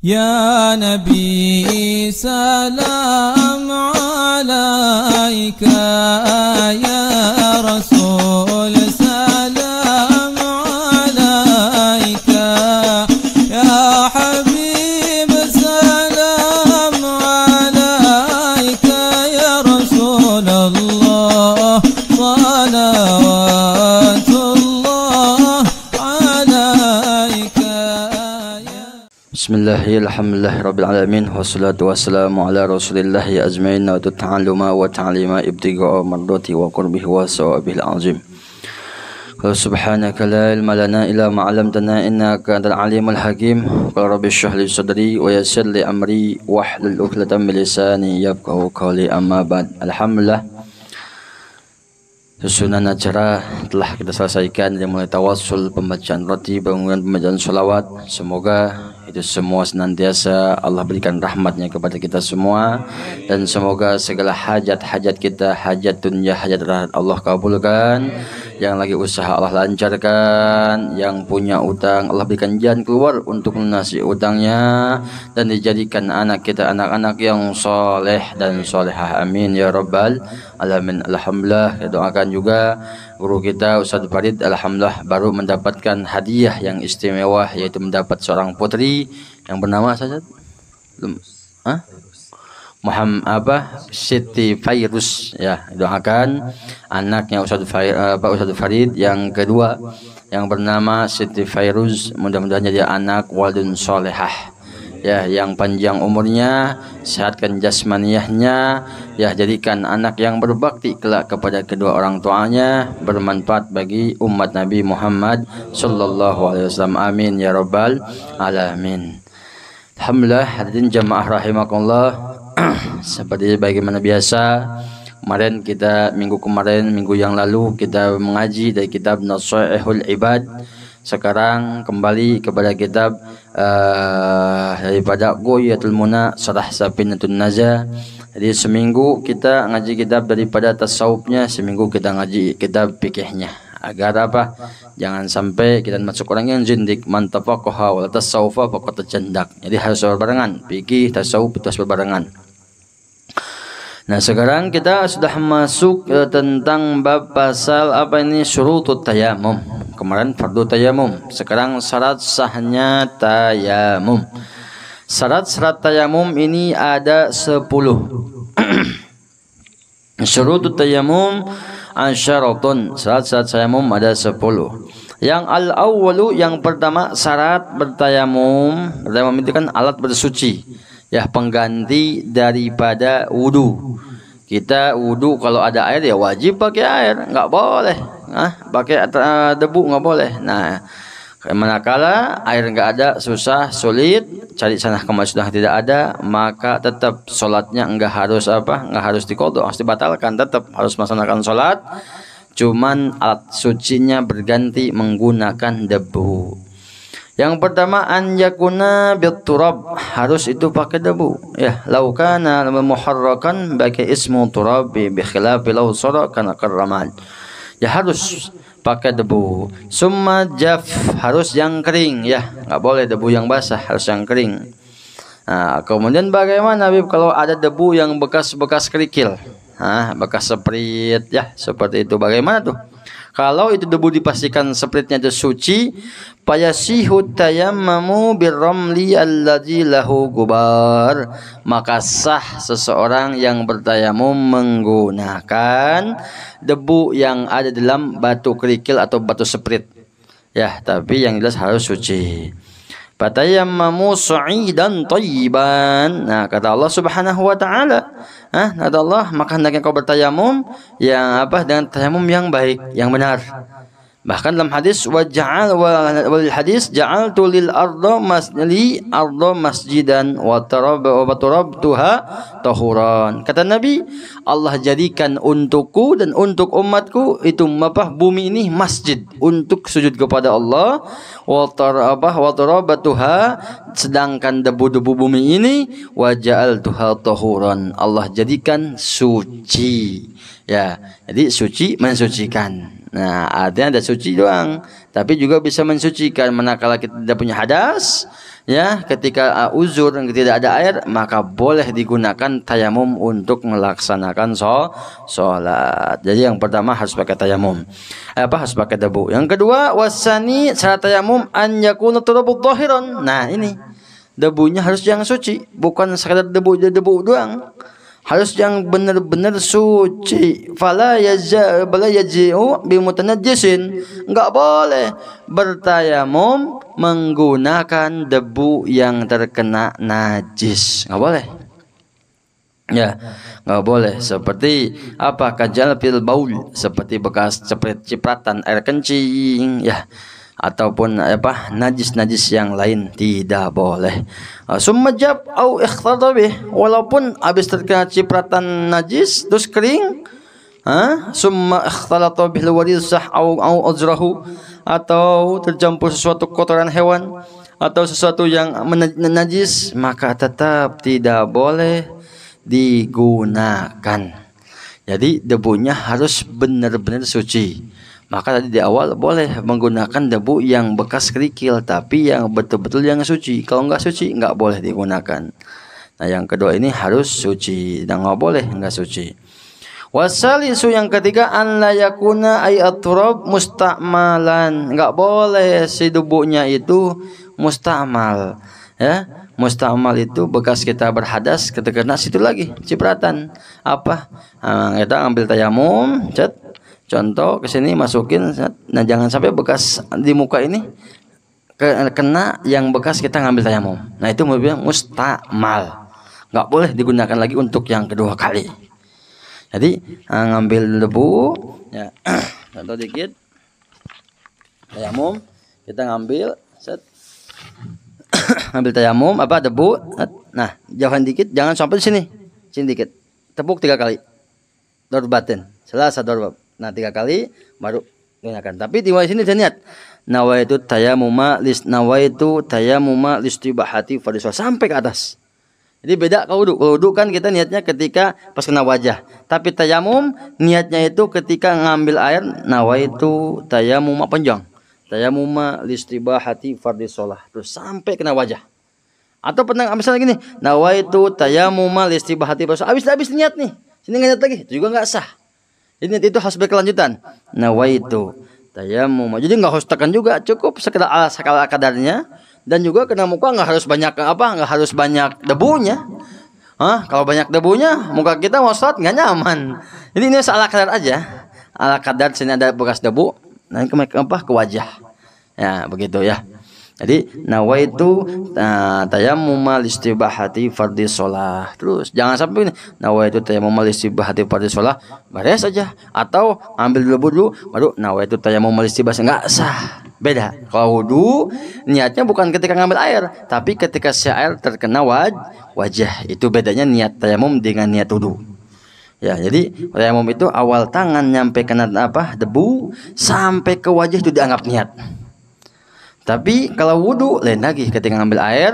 يا نبي سلام عليك يا رسول سلام عليك يا حبيب سلام عليك يا رسول الله صلوات الله عليك Bismillahi alhamdulillahi rabbil alamin wassalatu wassalamu ala rasulillahi ajmain wa ta'alluma wa ta'lima ibtigha'a mardati wa qurbihi wa sawabil azim. Subhanaka la ilma lana illa ma 'allamtana innaka antal alimul hakim. Qala rabbi shrah li sadri wa yassir li amri wahlul 'uqdatam min lisani yafqahu qawli amma ba'd. Alhamdulillah, susunan acara telah kita selesaikan dari mulai tawassul, pembacaan roti, bangunan pembacaan sholawat. Semoga itu semua senantiasa Allah berikan rahmatnya kepada kita semua, dan semoga segala hajat-hajat kita, hajat dunia, hajat akhirat Allah kabulkan. Yang lagi usaha Allah lancarkan, yang punya utang Allah berikan jalan keluar untuk melunasi utangnya, dan dijadikan anak kita anak-anak yang soleh dan solehah, amin ya rabbal alamin. Alhamdulillah, kita doakan juga guru kita Ustadz Farid, alhamdulillah baru mendapatkan hadiah yang istimewa, yaitu mendapat seorang putri yang bernama saja Muhammad Siti Fairuz, ya. Doakan anaknya Ustadz Farid yang kedua yang bernama Siti Fairuz, mudah-mudahan jadi anak waladun solehah, ya, yang panjang umurnya, sehatkan jasmaniyahnya, ya, jadikan anak yang berbakti kelak kepada kedua orang tuanya, bermanfaat bagi umat Nabi Muhammad sallallahu alaihi wasallam, amin ya rabbal alamin. Alhamdulillah, hadirin jamaah rahimakumullah. Seperti bagaimana biasa, minggu yang lalu kita mengaji dari kitab Nasaihul Ibad. Sekarang kembali kepada kitab daripada Ghoyatul Muna Syarah Safinatun Najah. Jadi seminggu kita ngaji kitab daripada tasawufnya, seminggu kita ngaji kitab fikihnya. Agar apa? Jangan sampai kita masuk orang yang zindik, man tafaqaha wa tasawufa faqad tajandak. Jadi harus berbarengan, fikih tasawuf itu harus berbarengan. Nah, sekarang kita sudah masuk tentang bab pasal apa ini, syurutut tayamum. Kemarin fardu tayamum, sekarang syarat sahnya tayamum. Syarat-syarat tayamum ini ada 10. Syurutut tayamum asyaratun, syarat-syarat tayamum ada 10. Yang al-awwalu, yang pertama syarat bertayamum. Bertayamum itu kan alat bersuci, ya, pengganti daripada wudu. Kita wudu kalau ada air ya wajib pakai air, nggak boleh pakai debu, nggak boleh. Nah, manakala air nggak ada, susah, sulit, cari sana kemari sudah tidak ada, maka tetap sholatnya nggak harus diqadha, harus dibatalkan, tetap harus melaksanakan sholat. Cuman alat sucinya berganti menggunakan debu. Yang pertama, an yakuna biturab, harus itu pakai debu, ya. Lau kana muharrakan pakai ismu turab bi khilafi law sara kana karramal, ya, harus pakai debu. Summa jaf, harus yang kering, ya, nggak boleh debu yang basah, harus yang kering. Nah, kemudian bagaimana Habib kalau ada debu yang bekas-bekas kerikil, bekas seprit, ya, seperti itu, bagaimana tuh? Kalau itu debu dipastikan sepritnya itu suci, payasihu tayammamu birramli alladzi lahu gubar, maka sah seseorang yang bertayamum menggunakan debu yang ada dalam batu kerikil atau batu seprit, ya, tapi yang jelas harus suci. Fatayammamu su'idan thayyiban. Nah, kata Allah Subhanahu wa taala, kata Allah, maka hendaknya kau bertayamum yang dengan tayamum yang baik, yang benar. Bahkan dalam hadis wal hadis ja'altu lil arda masjidan wa turabtuha tahuran. Kata Nabi, Allah jadikan untukku dan untuk umatku itu bumi ini masjid untuk sujud kepada Allah, wa turabtuha, sedangkan debu-debu bumi ini wa ja'altuha tahuran, Allah jadikan suci, ya. Jadi suci, mensucikan. Nah, artinya ada suci doang, tapi juga bisa mensucikan manakala kita tidak punya hadas, ya ketika uzur tidak ada air, maka boleh digunakan tayamum untuk melaksanakan sholat. Jadi yang pertama harus pakai tayamum, harus pakai debu. Yang kedua, wasani syarat tayamum an yakuna turabu dhahiran. Nah ini debunya harus yang suci, bukan sekadar debu doang. Harus yang benar-benar suci. Fala yaji'u bimutanajjisin. Enggak boleh bertayamum menggunakan debu yang terkena najis. Enggak boleh. Ya, enggak boleh. Seperti apa? Kajal fil baul, seperti bekas cipratan air kencing, ya. Ataupun najis-najis yang lain tidak boleh. Summajab au ikhtadha bih, walaupun habis terkena cipratan najis terus kering, summa ikhtalata bil warisah au uzrahu, atau tercampur sesuatu kotoran hewan atau sesuatu yang najis, maka tetap tidak boleh digunakan. Jadi debunya harus benar-benar suci. Maka tadi di awal boleh menggunakan debu yang bekas kerikil, tapi yang betul-betul yang suci. Kalau nggak suci nggak boleh digunakan. Nah yang kedua ini harus suci, dan nggak boleh nggak suci. Wasalisu yang ketiga, an la yakuna ay at-turab musta'malan. Nggak boleh si debunya itu musta'mal, ya. Musta'mal itu bekas kita berhadas, ketika kena situ lagi cipratan kita ambil tayamum, contoh ke sini masukin. Nah jangan sampai bekas di muka ini kena yang bekas kita ngambil tayamum. Nah itu mobilnya musta'mal, nggak boleh digunakan lagi untuk yang kedua kali. Jadi ngambil debu, ya contoh dikit tayamum, kita ngambil ngambil tayamum debu. Nah jauhan dikit, jangan sampai sini dikit, tepuk 3 kali, dorbatin selasa dorbab. Nah 3 kali baru gunakan. Tapi di sini saya niat nawaitu tayamuma listibahati fardhu sampai ke atas. Jadi beda kalau wudu. Wudu kan kita niatnya ketika pas kena wajah. Tapi tayamum niatnya itu ketika ngambil air, nawaitu tayamuma panjang. Tayamuma listibahati fardhu shalah, terus sampai kena wajah. Atau pernah misalnya gini, nawaitu tayamuma listibahati fardhu shalah. Habis niat nih. Sini nggak niat lagi, itu juga nggak sah. Ini itu harus berkelanjutan. Nawaitu tayamum. Jadi nggak harus tekan juga, cukup sekedar skala kadarnya. Dan juga kena muka nggak harus banyak nggak harus banyak debunya. Kalau banyak debunya, muka kita mau sholat nggak nyaman. Jadi ini ala kadar aja. Ala kadar sini ada bekas debu, nanti ke wajah. Ya begitu ya. Jadi nawaitu tayammuma listibahati fardhi shalah. Terus jangan sampai nawaitu tayammuma listibahati fardhi shalah beres saja, atau ambil dulu baru nawaitu tayammuma listibahati, enggak sah. Beda. Kalau wudu niatnya bukan ketika ngambil air, tapi ketika si air terkena wajah. Itu bedanya niat tayamum dengan niat wudu. Ya, jadi tayamum itu awal tangan nyampe kena debu sampai ke wajah itu dianggap niat. Tapi kalau wudu lain lagi, ketika ngambil air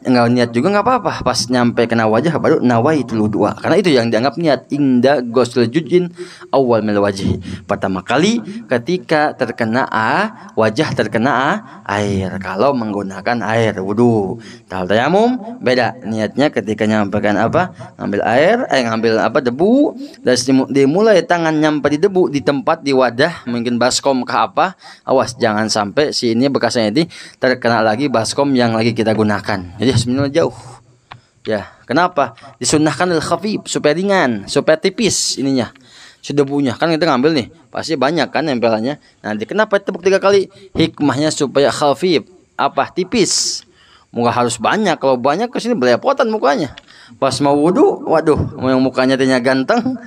nggak niat juga nggak apa-apa, pas nyampe kena wajah baru nawaitul wudu, karena itu yang dianggap niat inda ghusl jujin awal mil wajhi, pertama kali ketika terkena wajah terkena air, kalau menggunakan air wudu. Kalau tayamum beda, niatnya ketika nyampaikan ngambil air ngambil debu, dan dimulai tangan nyampe di debu di tempat di wadah, mungkin baskom ke awas jangan sampai si ini bekasnya ini terkena lagi baskom yang lagi kita gunakan. Jadi sebenarnya jauh. Ya, kenapa? Disunnahkan al-khafif supaya ringan, supaya tipis ininya. Debunya kan kita ngambil nih, pasti banyak kan nempelannya. Nanti kenapa tepuk 3 kali? Hikmahnya supaya khafif, tipis. Muka harus banyak, kalau banyak ke sini belepotan mukanya. Pas mau wudu, waduh, yang mukanya tanya ganteng,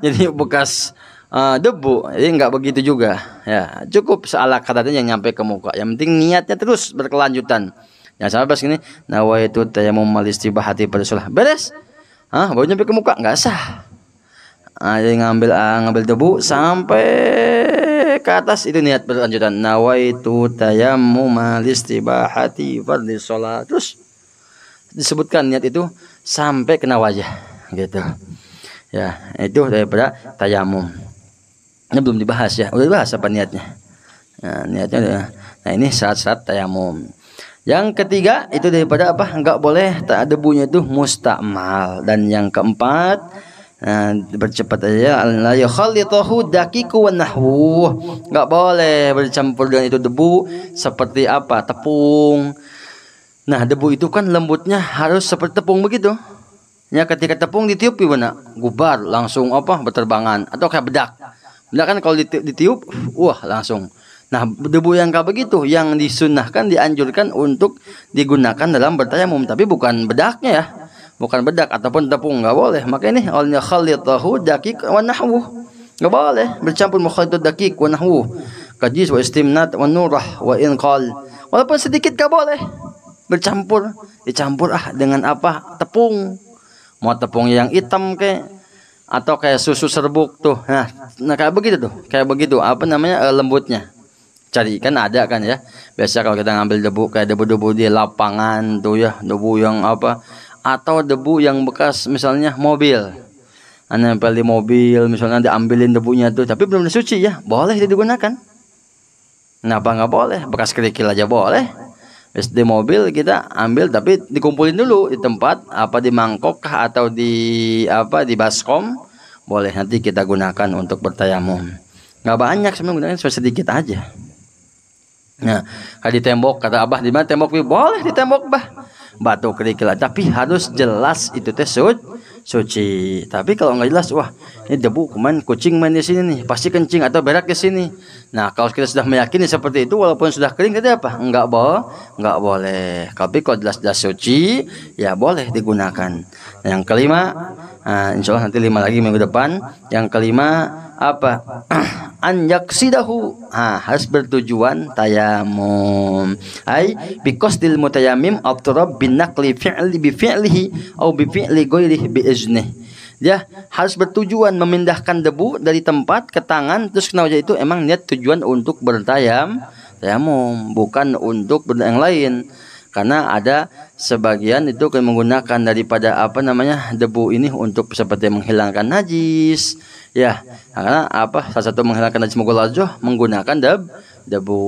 jadi bekas debu. Jadi nggak begitu juga. Ya, cukup seala kadarnya yang nyampe ke muka. Yang penting niatnya terus berkelanjutan. Jangan sampai pas gini, nawaitu tayammum listibahati fardhu shalah. Beres. Baru nyampe ke muka nggak sah. Jadi ngambil debu sampai ke atas, itu niat berlanjutan. Nawaitu tayammum listibahati fardhu shalah. Terus disebutkan niat itu sampai kena wajah, gitu. Ya, itu daripada tayamum. Ini belum dibahas ya. Udah dibahas apa niatnya? Nah, niatnya udah. Nah, ini syarat-syarat tayamum. Yang ketiga itu daripada apa? Enggak boleh tak debunya itu mustakmal. Dan yang keempat, bercepat aja, la yukhallitahu daqiqu wan nahwu. Enggak boleh bercampur dengan itu debu seperti apa? Tepung. Nah, debu itu kan lembutnya harus seperti tepung begitu. Ya, ketika tepung ditiup gimana? Gubar, langsung apa? Berterbangan atau kayak bedak. Bedak kan kalau ditiup, wah langsung. Nah, debu yang kayak begitu yang disunahkan, dianjurkan untuk digunakan dalam bertayamum, tapi bukan bedaknya ya. Bukan bedak ataupun tepung, enggak boleh. Maka ini al khallitahu daqiq wa nahwu. Enggak boleh bercampur mukhallit daqiq wa nahwu. Kajis wa istimnat wa nurah wa inqal. Walaupun sedikit enggak boleh bercampur. Dicampur dengan apa? Tepung. Mau tepung yang hitam kayak atau kayak susu serbuk tuh. Nah kayak begitu tuh. Kayak begitu apa namanya? Lembutnya. Cari kan ada kan ya. Biasa kalau kita ngambil debu kayak debu-debu di lapangan tuh ya, debu yang apa, atau debu yang bekas misalnya mobil. Nempel di mobil misalnya, diambilin debunya tuh tapi belum disuci ya, boleh digunakan. Kenapa nggak boleh? Bekas kerikil aja boleh. Di mobil kita ambil tapi dikumpulin dulu di tempat apa, di mangkok atau di apa, di baskom, boleh nanti kita gunakan untuk bertayamum. Nggak banyak sebenarnya, gunakan sedikit aja. Nah, kalau di tembok, kata Abah, di mana tembok? Boleh di tembok, Bah. Batu kerikil, tapi harus jelas itu teh suci. Tapi kalau nggak jelas, wah, ini debu kemarin kucing main di sini nih, pasti kencing atau berak di sini. Nah, kalau kita sudah meyakini seperti itu, walaupun sudah kering, tadi apa? Nggak boleh. Tapi kalau jelas-jelas suci, ya boleh digunakan. Nah, yang kelima, insya Allah nanti 5 lagi minggu depan. Yang kelima apa? An yaksidahu, harus bertujuan tayamum. Ai biqasdil mutayammim attarab bin naqli fi'li bi fi'lihi au bi fi'li ghairihi bi iznih. Dia harus bertujuan memindahkan debu dari tempat ke tangan terus kena wajah, itu emang niat tujuan untuk bertayamum, bukan untuk yang lain. Karena ada sebagian itu menggunakan daripada apa namanya debu ini untuk seperti menghilangkan najis. Ya, karena apa? Salah satu menghilangkan najis mughalladhah menggunakan debu.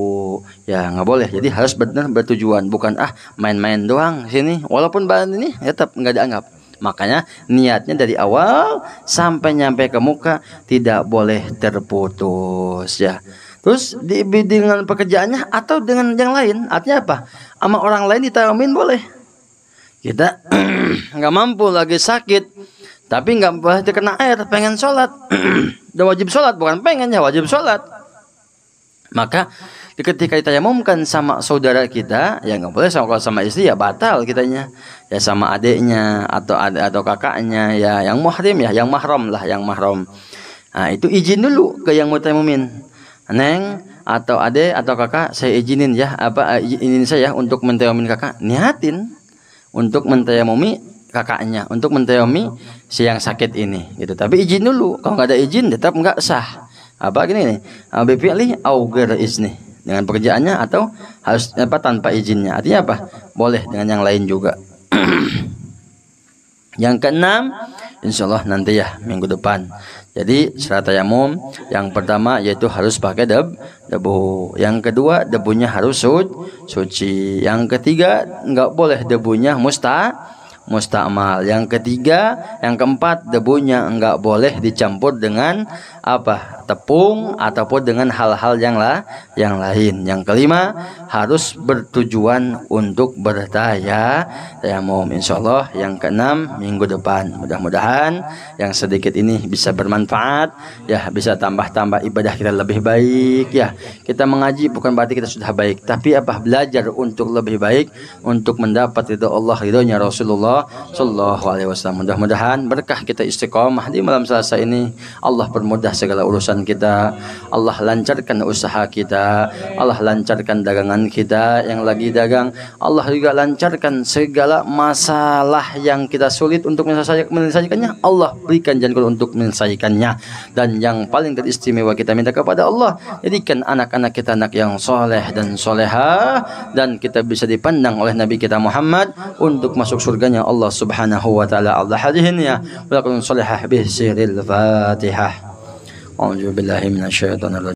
Ya, nggak boleh. Jadi harus benar bertujuan, bukan main-main doang sini. Walaupun bahan ini tetap nggak dianggap. Makanya niatnya dari awal sampai nyampe ke muka tidak boleh terputus ya. Terus dengan pekerjaannya atau dengan yang lain, artinya apa? Sama orang lain ditayamumin boleh. Kita nggak mampu, lagi sakit, tapi nggak boleh terkena air, pengen sholat, udah wajib sholat, bukan pengen ya, wajib sholat. Maka ketika ditayamumkan sama saudara kita, ya nggak boleh. Kalau sama istri ya batal kitanya, ya sama adiknya atau kakaknya, ya yang muhrim ya, yang mahram lah, yang mahram. Nah itu izin dulu ke yang mau tayamumin. Neng atau ade atau kakak, saya izinin ya, izinin saya untuk mentayamumin kakak, niatin untuk mentayamumi kakaknya, untuk mentayamumi si yang sakit ini gitu. Tapi izin dulu, kalau nggak ada izin tetap nggak sah. Apa gini nih, bipilih au ghair izni, dengan pekerjaannya atau harus tanpa izinnya. Artinya apa? Boleh dengan yang lain juga. Yang keenam, insya Allah nanti ya minggu depan. Jadi syarat tayamum yang pertama yaitu harus pakai debu. Yang kedua debunya harus suci. Yang ketiga nggak boleh debunya mustakmal. Yang ketiga, yang keempat debunya nggak boleh dicampur dengan tepung ataupun dengan hal-hal yang lain. Yang kelima harus bertujuan untuk bertayamum. Insyaallah yang keenam minggu depan. Mudah-mudahan yang sedikit ini bisa bermanfaat ya, bisa tambah-tambah ibadah kita lebih baik ya. Kita mengaji bukan berarti kita sudah baik, tapi belajar untuk lebih baik, untuk mendapat ridho Allah, ridhonya Rasulullah sallallahu alaihi wasallam. Mudah-mudahan berkah kita istiqomah di malam Selasa ini. Allah permudah segala urusan kita, Allah lancarkan usaha kita, Allah lancarkan dagangan kita yang lagi dagang, Allah juga lancarkan segala masalah yang kita sulit untuk menyelesaikannya, Allah berikan jalan untuk menyelesaikannya. Dan yang paling teristimewa kita minta kepada Allah, jadikan anak-anak kita anak yang soleh dan solehah, dan kita bisa dipandang oleh Nabi kita Muhammad untuk masuk surganya Allah subhanahu wa ta'ala. Allah hadihinnya wa lakum solehah bih siril fatihah. A'udzu billahi minasyaitonir rajim.